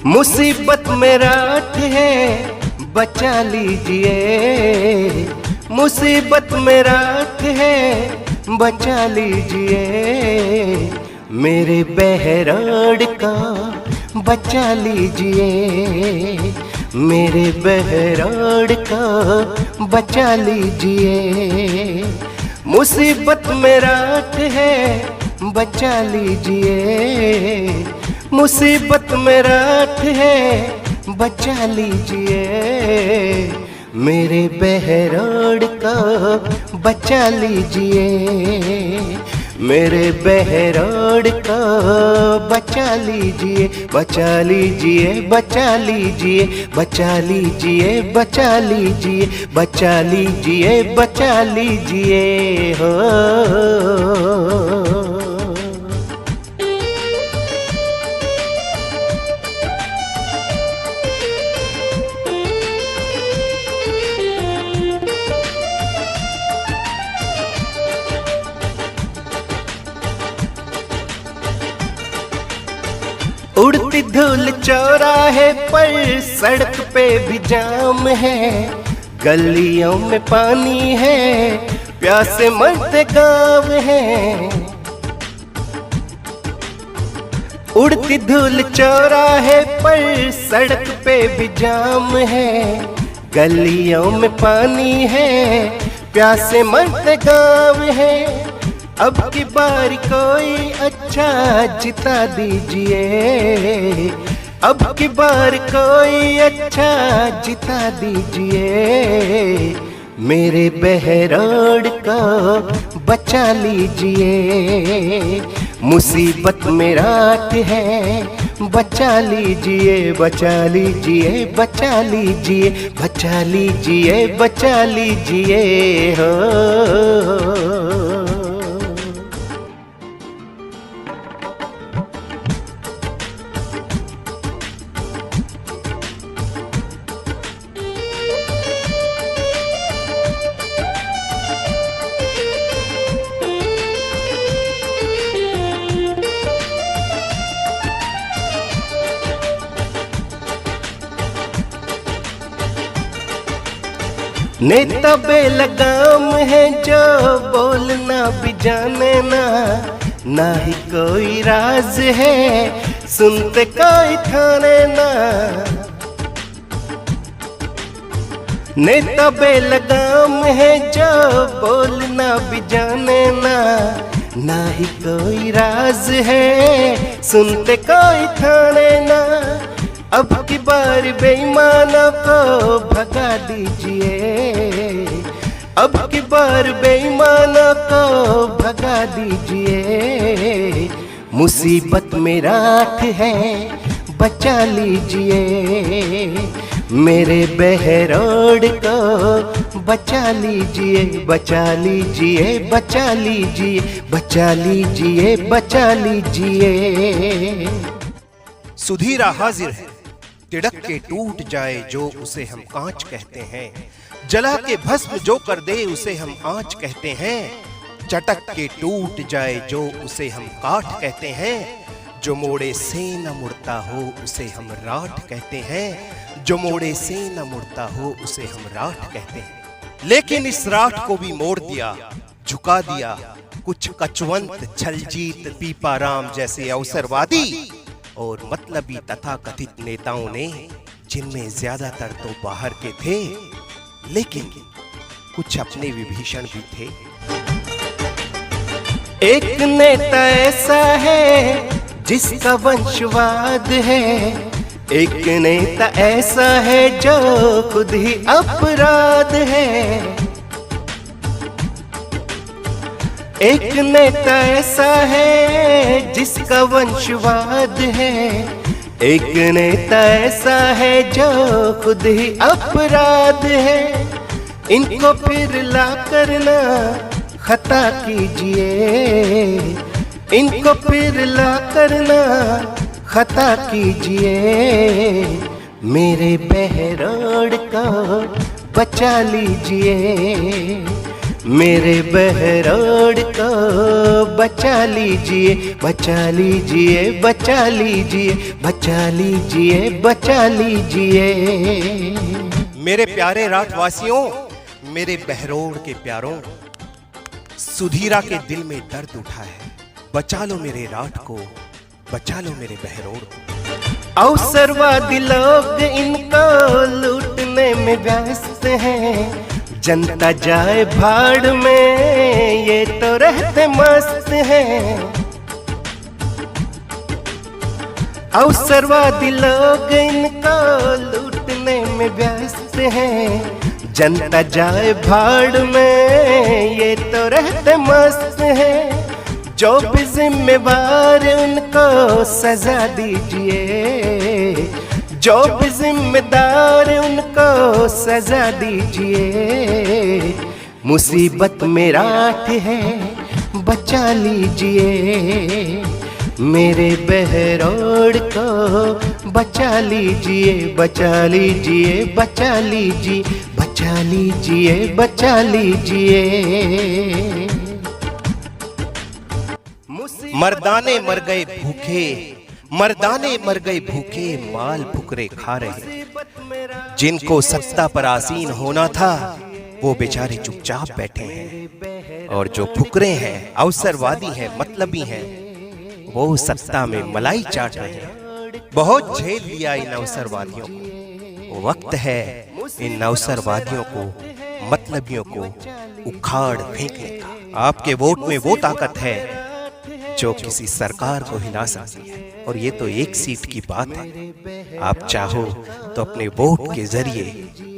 मुसीबत में रात है बचा लीजिए, मुसीबत में रात है बचा लीजिए, मेरे बहराड़ का बचा लीजिए, मेरे बहराड़ का बचा लीजिए। मुसीबत में रात है बचा लीजिए, मुसीबत में रात है बचा लीजिए, मेरे बहराड़ का बचा लीजिए, मेरे बहराड़ का बचा लीजिए, बचा लीजिए, बचा लीजिए, बचा लीजिए, बचा लीजिए, बचा लीजिए, बचा लीजिए हो। उड़ती धूल चौराहे पर सड़क पे भी जाम है, गलियों में पानी है, प्यासे मरते गाँव है। उड़ती धूल चौराहे पर सड़क पे भी जाम है, गलियों में पानी है, प्यासे मरते गाँव है। अब की बारी कोई अच्छा जिता दीजिए, अब की बार कोई अच्छा जिता दीजिए, मेरे बहराड़ का बचा लीजिए। मुसीबत में रात है बचा लीजिए, बचा लीजिए, बचा लीजिए, बचा लीजिए, बचा लीजिए हो। नेता बेलगाम है जो बोलना भी जाने ना, ना ही कोई राज है सुनते कोई ठाने ना। नेता बेलगाम है जो बोलना भी जाने ना, ना ही कोई राज है सुनते कोई ठाने ना। अब की बार बेईमानों को भगा दीजिए, अब की बार बेईमानों को भगा दीजिए, मुसीबत में रात है बचा लीजिए, मेरे बहराड़ को बचा लीजिए, बचा लीजिए, बचा लीजिए, बचा लीजिए, बचा लीजिए। सुधीरा हाजिर है, तिड़क के टूट जाए जो उसे हम कांच कहते हैं, जला के भस्म जो कर दे उसे हम आंच कहते हैं, चटक के टूट जाए जो उसे हम काठ कहते हैं, जो मोड़े से न मुड़ता हो उसे हम राठ कहते हैं, जो मोड़े से न मुड़ता हो उसे हम राठ कहते हैं। लेकिन इस राठ को भी मोड़ दिया, झुका दिया कुछ कचवंत छलजीत पीपाराम जैसे अवसरवादी और मतलबी तथा कथित नेताओं ने, जिनमें ज्यादातर तो बाहर के थे लेकिन कुछ अपने विभीषण भी थे। एक नेता ऐसा है जिसका वंशवाद है, एक नेता ऐसा है जो खुद ही अपराध है, एक नेता ऐसा है जिसका वंशवाद है, एक नेता ऐसा है जो खुद ही अपराध है। इनको फिर ला करना खता कीजिए, इनको फिर ला करना खता कीजिए, मेरे बहराड़ का बचा लीजिए, मेरे बहरोड को बचा लीजिए, बचा लीजिए, बचा लीजिए, बचा लीजिए, बचा लीजिए। मेरे प्यारे राठवासियों, मेरे बहरोड के प्यारों, सुधीरा के दिल में दर्द उठा है। बचा लो मेरे राठ को, बचा लो मेरे बहरोड को। अवसरवादी लोग इनको लूटने में व्यस्त हैं, जनता जाए भाड़ में ये तो रहते मस्त हैं। अवसरवादी लोग इनको लूटने में व्यस्त हैं, जनता जाए भाड़ में ये तो रहते मस्त हैं। जो भी जिम्मेवार उनको सजा दीजिए, जो भी जिम्मेदार उनको सजा दीजिए। मुसीबत में राठ है, बचा लीजिए, मेरे बहरोड को बचा लीजिए, बचा लीजिए, बचा लीजिए, बचा लीजिए, बचा लीजिए। मर्दाने मर गए भूखे, मर्दाने मर गए भूखे, माल फुकरे खा रहे। जिनको सत्ता पर आसीन होना था वो बेचारे चुपचाप बैठे हैं, और जो फुकरे हैं, अवसरवादी हैं, मतलबी हैं, वो सत्ता में मलाई चाट रहे हैं। बहुत झेल लिया इन अवसरवादियों को, वक्त है इन अवसरवादियों को, मतलबियों को उखाड़ फेंकने का। आपके वोट में वो ताकत है जो किसी सरकार को हिला सकती है, और ये तो एक सीट की बात है। आप चाहो तो अपने वोट के जरिए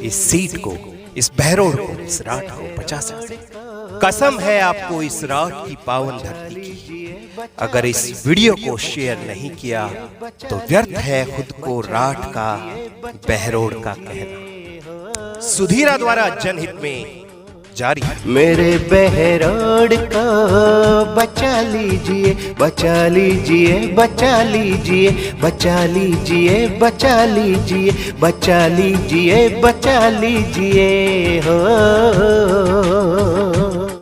इस सीट को, इस बहरोड को, इस राठ को बचा सकते हैं। कसम है आपको इस राठ की पावन धरती की। अगर इस वीडियो को शेयर नहीं किया तो व्यर्थ है खुद को राठ का, बहरोड का कहना। सुधीरा द्वारा जनहित में जारी। मेरे बहरोड को बचा लीजिए, बचा लीजिए, बचा लीजिए, बचा लीजिए, बचा लीजिए, बचा लीजिए, बचा लीजिए हो।